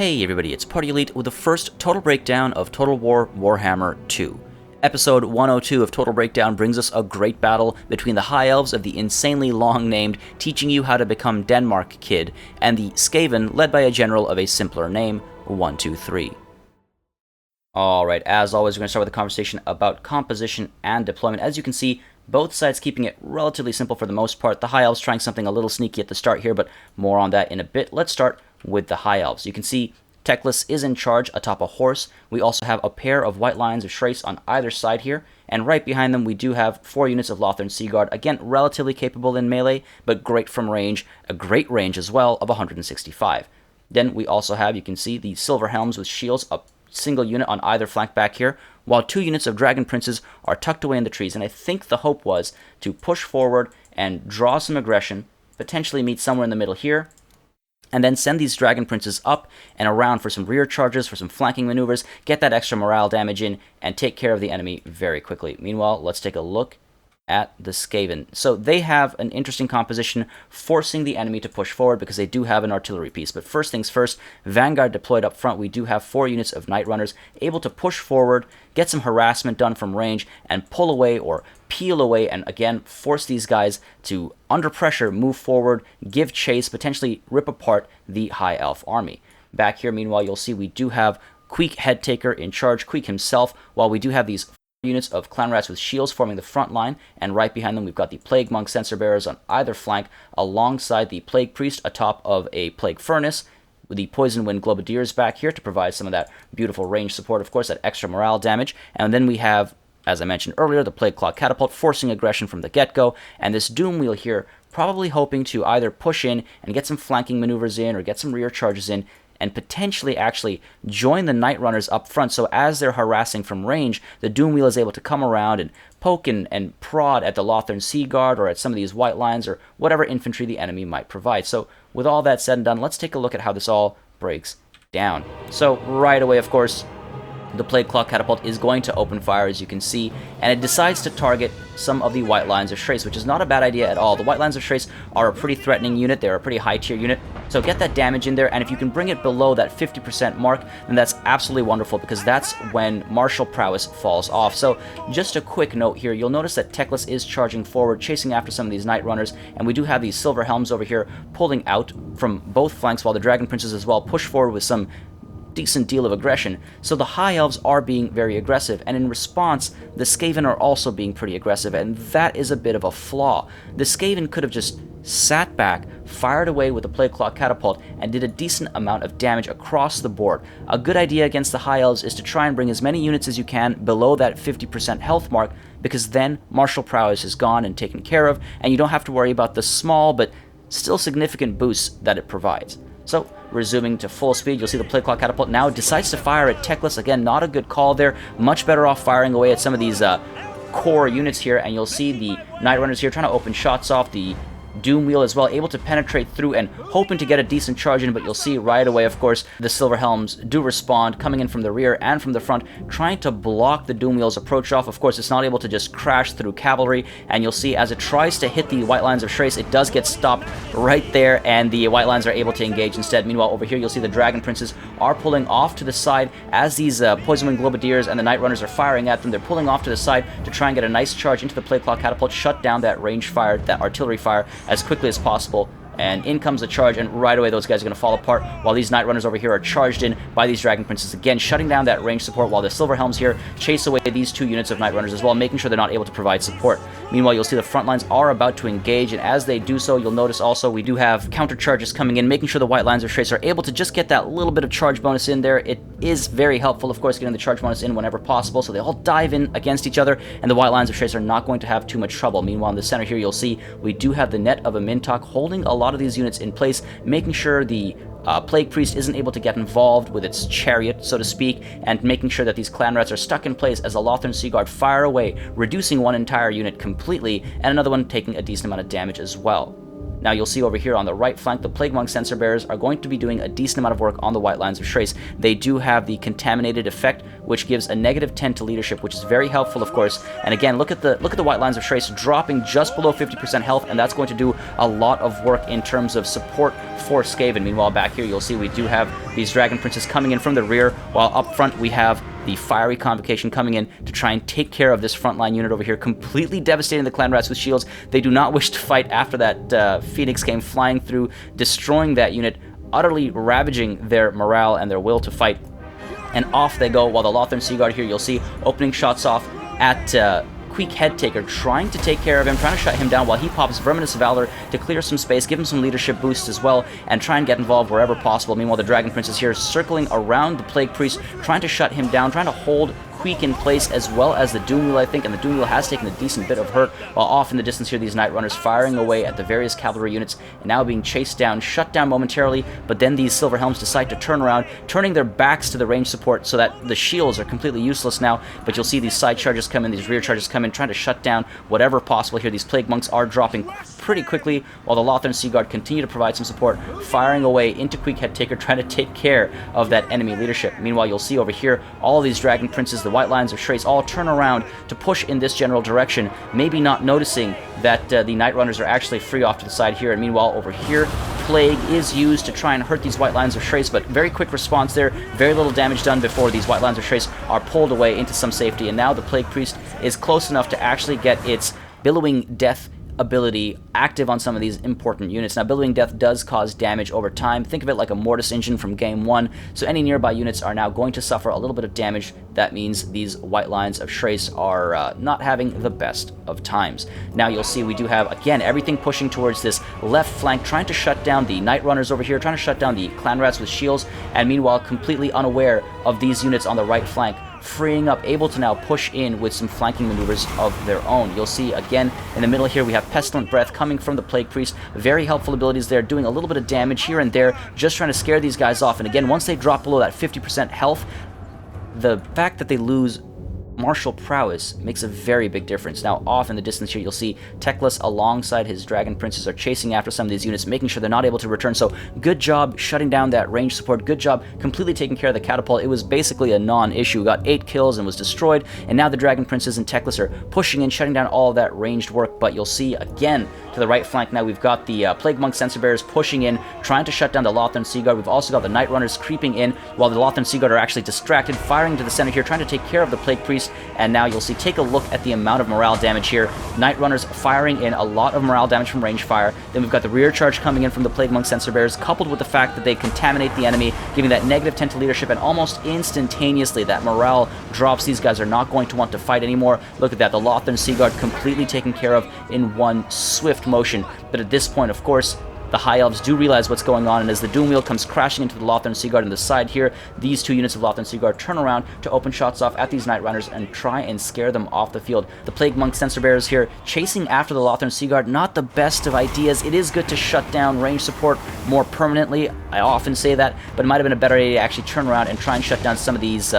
Hey everybody, it's Party Elite with the first total breakdown of Total War Warhammer 2. Episode 102 of Total Breakdown brings us a great battle between the High Elves of the insanely long-named Teaching You How to Become Denmark Kid and the Skaven led by a general of a simpler name, 123. Alright, as always, we're going to start with a conversation about composition and deployment. As you can see, both sides keeping it relatively simple for the most part. The High Elves trying something a little sneaky at the start here, but more on that in a bit. Let's start with the High Elves. You can see Teclis is in charge atop a horse. We also have a pair of white lines of Schrace on either side here, and right behind them we do have 4 units of Lothern Seaguard. Again, relatively capable in melee, but great from range, a great range as well of 165. Then we also have, you can see, the Silver Helms with shields, a single unit on either flank back here, while 2 units of Dragon Princes are tucked away in the trees. And I think the hope was to push forward and draw some aggression, potentially meet somewhere in the middle here, and then send these Dragon Princes up and around for some rear charges, for some flanking maneuvers, get that extra morale damage in, and take care of the enemy very quickly. Meanwhile, let's take a look at the Skaven. So they have an interesting composition, forcing the enemy to push forward because they do have an artillery piece. But first things first, Vanguard deployed up front. We do have 4 units of Night Runners able to push forward, get some harassment done from range, and pull away or peel away, and again, force these guys to, under pressure, move forward, give chase, potentially rip apart the High Elf army. Back here, meanwhile, you'll see we do have Queek Headtaker in charge, Queek himself, while we do have these units of Clan Rats with shields forming the front line, and right behind them we've got the Plague Monk Sensor Bearers on either flank, alongside the Plague Priest atop of a Plague Furnace, with the Poison Wind Globadiers back here to provide some of that beautiful range support, of course, that extra morale damage. And then we have, as I mentioned earlier, the Plague Claw Catapult forcing aggression from the get-go, and this Doom Wheel here probably hoping to either push in and get some flanking maneuvers in or get some rear charges in, and potentially actually join the Night Runners up front, so as they're harassing from range, the Doom Wheel is able to come around and poke and prod at the Lothern Seaguard or at some of these white lines or whatever infantry the enemy might provide. So with all that said and done, let's take a look at how this all breaks down. So right away, of course, the Plague Claw Catapult is going to open fire, as you can see, and it decides to target some of the White Lines of Schrace, which is not a bad idea at all. The White Lines of Schrace are a pretty threatening unit. They're a pretty high-tier unit, so get that damage in there, and if you can bring it below that 50% mark, then that's absolutely wonderful, because that's when martial prowess falls off. So just a quick note here, you'll notice that Teclis is charging forward, chasing after some of these Night Runners, and we do have these Silver Helms over here pulling out from both flanks, while the Dragon Princes as well push forward with some decent deal of aggression. So the High Elves are being very aggressive, and in response, the Skaven are also being pretty aggressive, and that is a bit of a flaw. The Skaven could have just sat back, fired away with the Plague Claw Catapult, and did a decent amount of damage across the board. A good idea against the High Elves is to try and bring as many units as you can below that 50% health mark, because then martial prowess is gone and taken care of, and you don't have to worry about the small but still significant boosts that it provides. So, resuming to full speed, you'll see the Plague Claw Catapult now decides to fire at Teclis. Again, not a good call there. Much better off firing away at some of these core units here, and you'll see the Night Runners here trying to open shots off the Doom Wheel as well, able to penetrate through and hoping to get a decent charge in, but you'll see right away, of course, the Silver Helms do respond, coming in from the rear and from the front, trying to block the Doom Wheel's approach off. Of course, it's not able to just crash through cavalry, and you'll see as it tries to hit the White Lines of Schrace, it does get stopped right there, and the White Lines are able to engage instead. Meanwhile, over here, you'll see the Dragon Princes are pulling off to the side as these Poison Wind Globadiers and the Night Runners are firing at them. They're pulling off to the side to try and get a nice charge into the Plague Claw Catapult, shut down that range fire, that artillery fire, as quickly as possible. And in comes the charge, and right away those guys are going to fall apart, while these Night Runners over here are charged in by these Dragon Princes, again shutting down that range support, while the Silver Helms here chase away these 2 units of Night Runners as well, making sure they're not able to provide support. Meanwhile, you'll see the front lines are about to engage, and as they do so, you'll notice also we do have counter charges coming in, making sure the White Lines of Schrace are able to just get that little bit of charge bonus in there. It is very helpful, of course, getting the charge bonus in whenever possible, so they all dive in against each other, and the White Lines of Schrace are not going to have too much trouble. Meanwhile, in the center here, you'll see we do have the Net of a Mintok holding a lot of these units in place, making sure the Plague Priest isn't able to get involved with its chariot, so to speak, and making sure that these Clan Rats are stuck in place as the Lothern Seaguard fire away, reducing one entire unit completely, and another one taking a decent amount of damage as well. Now you'll see over here on the right flank, the Plague Monk Sensor Bearers are going to be doing a decent amount of work on the White Lines of Trace. They do have the Contaminated effect, which gives a -10 to leadership, which is very helpful, of course. And again, look at the White Lines of Trace dropping just below 50% health, and that's going to do a lot of work in terms of support for Skaven. Meanwhile, back here you'll see we do have these Dragon Princes coming in from the rear, while up front we have the Fiery Convocation coming in to try and take care of this frontline unit over here, completely devastating the Clan Rats with shields. They do not wish to fight after that Phoenix came flying through, destroying that unit, utterly ravaging their morale and their will to fight. And off they go, while the Lothern Sea Guard here, you'll see, opening shots off at Queek Headtaker, trying to take care of him, trying to shut him down while he pops Verminous Valor to clear some space, give him some leadership boosts as well, and try and get involved wherever possible. Meanwhile, the Dragon Prince is here circling around the Plague Priest, trying to shut him down, trying to hold Queek in place, as well as the Doom Wheel, I think, and the Doom Wheel has taken a decent bit of hurt, while off in the distance here, these Night Runners firing away at the various cavalry units, and now being chased down, shut down momentarily, but then these Silver Helms decide to turn around, turning their backs to the range support so that the shields are completely useless now, but you'll see these side charges come in, these rear charges come in, trying to shut down whatever possible here. These Plague Monks are dropping pretty quickly, while the Lothern Sea Guard continue to provide some support, firing away into Queek Headtaker, trying to take care of that enemy leadership. Meanwhile, you'll see over here, all these Dragon Princes, the White Lines of Trace, all turn around to push in this general direction, maybe not noticing that the Night Runners are actually free off to the side here. And meanwhile, over here, Plague is used to try and hurt these White Lines of Trace, but very quick response there, very little damage done before these White Lines of Trace are pulled away into some safety. And now the Plague Priest is close enough to actually get its Billowing Death ability active on some of these important units. Now, Billowing Death does cause damage over time. Think of it like a Mortis engine from Game 1, so any nearby units are now going to suffer a little bit of damage. That means these White Lines of Trace are not having the best of times. Now, you'll see we do have, again, everything pushing towards this left flank, trying to shut down the Night Runners over here, trying to shut down the Clan Rats with shields, and meanwhile, completely unaware of these units on the right flank, freeing up, able to now push in with some flanking maneuvers of their own. You'll see, again, in the middle here, we have Pestilent Breath coming from the Plague Priest. Very helpful abilities there, doing a little bit of damage here and there, just trying to scare these guys off. And again, once they drop below that 50% health, the fact that they lose martial prowess makes a very big difference. Now, off in the distance here, you'll see Teclis alongside his Dragon Princes are chasing after some of these units, making sure they're not able to return. So good job shutting down that range support. Good job completely taking care of the catapult. It was basically a non-issue. Got 8 kills and was destroyed. And now the Dragon Princes and Teclis are pushing in, shutting down all of that ranged work. But you'll see again to the right flank now, we've got the Plague Monk Sensor Bearers pushing in, trying to shut down the Lothern Sea Guard. We've also got the Night Runners creeping in, while the Lothern Sea Guard are actually distracted, firing to the center here, trying to take care of the Plague Priest. And now you'll see, take a look at the amount of morale damage here. Night Runners firing in a lot of morale damage from range fire. Then we've got the rear charge coming in from the Plague Monk Sensor Bearers, coupled with the fact that they contaminate the enemy, giving that -10 to leadership, and almost instantaneously that morale drops. These guys are not going to want to fight anymore. Look at that, the Lothern Sea Guard completely taken care of in one swift motion. But at this point, of course, the High Elves do realize what's going on, and as the Doom Wheel comes crashing into the Lothern Sea Guard on the side here, these 2 units of Lothern Sea Guard turn around to open shots off at these Night Runners and try and scare them off the field. The Plague Monk Sensor Bearers here chasing after the Lothern Sea Guard, not the best of ideas. It is good to shut down range support more permanently. I often say that, but it might have been a better idea to actually turn around and try and shut down some of these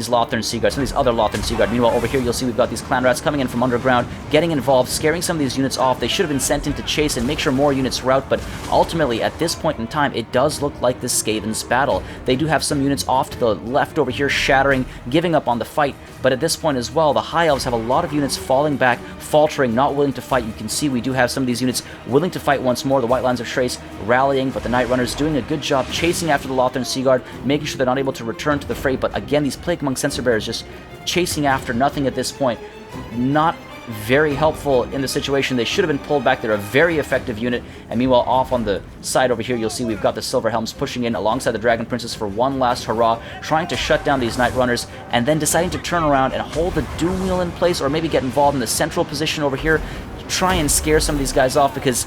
Lothern Sea Guard, some of these other Lothern Sea Guard. Meanwhile, over here, you'll see we've got these Clan Rats coming in from underground, getting involved, scaring some of these units off. They should have been sent in to chase and make sure more units rout, but ultimately, at this point in time, it does look like the Skaven's battle. They do have some units off to the left over here, shattering, giving up on the fight, but at this point as well, the High Elves have a lot of units falling back, faltering, not willing to fight. You can see we do have some of these units willing to fight once more. The White Lines of Trace rallying, but the Night Runners doing a good job chasing after the Lothern Sea Guard, making sure they're not able to return to the fray. But again, these Plague Monk Sensor Bearers just chasing after nothing at this point. Not very helpful in the situation. They should have been pulled back. They're a very effective unit. And meanwhile, off on the side over here, you'll see we've got the Silver Helms pushing in alongside the Dragon Princes for one last hurrah, trying to shut down these Night Runners, and then deciding to turn around and hold the Doom Wheel in place, or maybe get involved in the central position over here, try and scare some of these guys off, because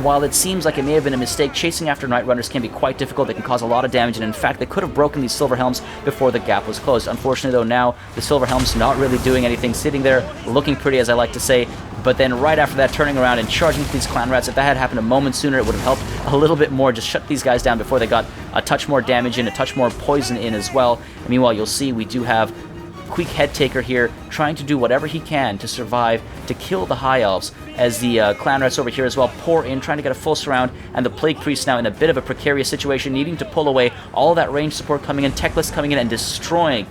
while it seems like it may have been a mistake, chasing after Night Runners can be quite difficult. They can cause a lot of damage, and in fact, they could have broken these Silver Helms before the gap was closed. Unfortunately, though, now the Silver Helms not really doing anything, sitting there, looking pretty, as I like to say, but then right after that, turning around and charging these Clan Rats. If that had happened a moment sooner, it would have helped a little bit more. Just shut these guys down before they got a touch more damage in, a touch more poison in as well. And meanwhile, you'll see we do have Quick head taker here, trying to do whatever he can to survive, to kill the High Elves, as the clan rats over here as well pour in, trying to get a full surround, and the Plague Priest now in a bit of a precarious situation, needing to pull away, all of that range support coming in, Teclis coming in and destroying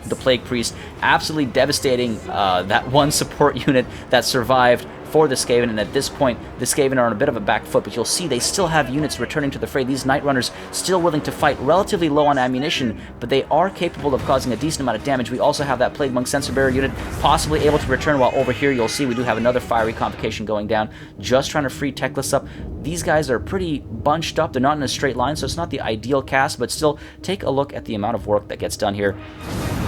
the Plague Priest, absolutely devastating that one support unit that survived for the Skaven, and at this point, the Skaven are on a bit of a back foot, but you'll see they still have units returning to the fray. These Night Runners still willing to fight, relatively low on ammunition, but they are capable of causing a decent amount of damage. We also have that Plague Monk Sensor Bearer unit possibly able to return, while over here you'll see we do have another fiery convocation going down, just trying to free Teclis up. These guys are pretty bunched up. They're not in a straight line, so it's not the ideal cast, but still, take a look at the amount of work that gets done here.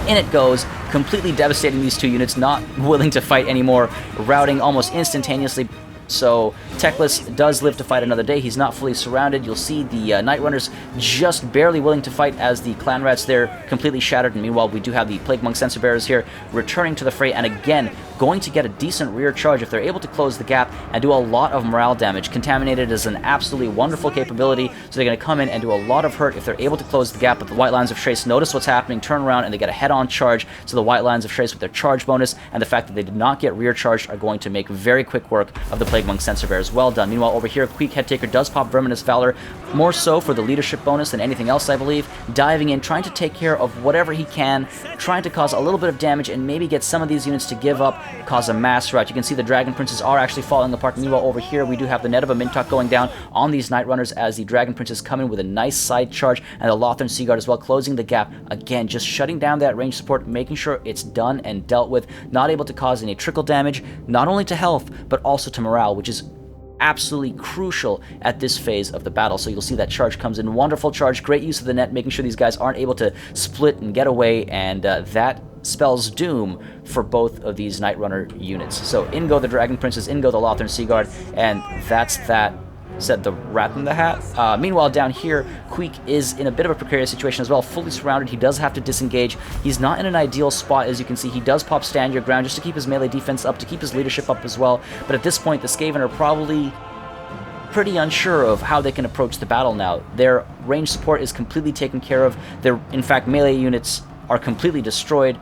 In it goes, completely devastating these two units, not willing to fight anymore, routing almost instantaneously. So Teclis does live to fight another day. He's not fully surrounded. You'll see the Night Runners just barely willing to fight as the Clan Rats there completely shattered. And meanwhile, we do have the Plague Monk Sensor Bearers here returning to the fray, and again, going to get a decent rear charge if they're able to close the gap and do a lot of morale damage. Contaminated is an absolutely wonderful capability, so they're going to come in and do a lot of hurt if they're able to close the gap. But the White Lions of Trace notice what's happening, turn around, and they get a head-on charge. So the White Lions of Trace, with their charge bonus and the fact that they did not get rear charged, are going to make very quick work of the Plague Monk Sensor Bearers. Well done. Meanwhile, over here, Queek Headtaker does pop Verminous Valor, more so for the leadership bonus than anything else, I believe. Diving in, trying to take care of whatever he can, trying to cause a little bit of damage and maybe get some of these units to give up, cause a mass rout. You can see the Dragon Princes are actually falling apart. Meanwhile, over here, we do have the Net of a Mintok going down on these Night Runners as the Dragon Princes come in with a nice side charge, and the Lothern Seaguard as well, closing the gap. Again, just shutting down that range support, making sure it's done and dealt with, not able to cause any trickle damage, not only to health, but also to morale, which is absolutely crucial at this phase of the battle. So you'll see that charge comes in. Wonderful charge, great use of the net, making sure these guys aren't able to split and get away, and that spells doom for both of these Night Runner units. So in go the Dragon Princes, in go the Lothern Seaguard, and that's that. Said the Rat in the Hat. Meanwhile, down here, Queek is in a bit of a precarious situation as well. Fully surrounded, he does have to disengage. He's not in an ideal spot, as you can see. He does pop Stand Your Ground just to keep his melee defense up, to keep his leadership up as well. But at this point, the Skaven are probably pretty unsure of how they can approach the battle now. Their range support is completely taken care of. Their, in fact, melee units are completely destroyed.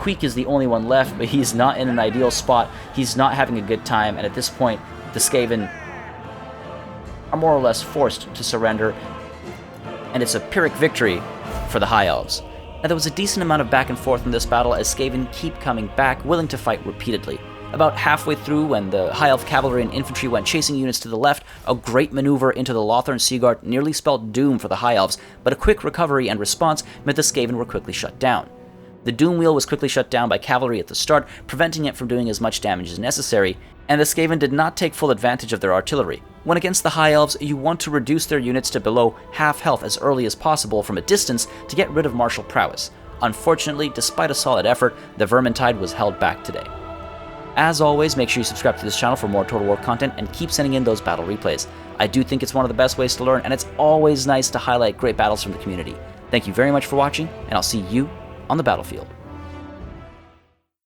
Queek is the only one left, but he's not in an ideal spot. He's not having a good time, and at this point, the Skaven are more or less forced to surrender, and it's a Pyrrhic victory for the High Elves. Now, there was a decent amount of back and forth in this battle as Skaven keep coming back, willing to fight repeatedly. About halfway through, when the High Elf Cavalry and Infantry went chasing units to the left, a great maneuver into the Lothern Seaguard nearly spelled doom for the High Elves, but a quick recovery and response meant the Skaven were quickly shut down. The Doom Wheel was quickly shut down by cavalry at the start, preventing it from doing as much damage as necessary, and the Skaven did not take full advantage of their artillery. When against the High Elves, you want to reduce their units to below half health as early as possible from a distance to get rid of martial prowess. Unfortunately, despite a solid effort, the Vermintide was held back today. As always, make sure you subscribe to this channel for more Total War content and keep sending in those battle replays. I do think it's one of the best ways to learn, and it's always nice to highlight great battles from the community. Thank you very much for watching, and I'll see you on the battlefield.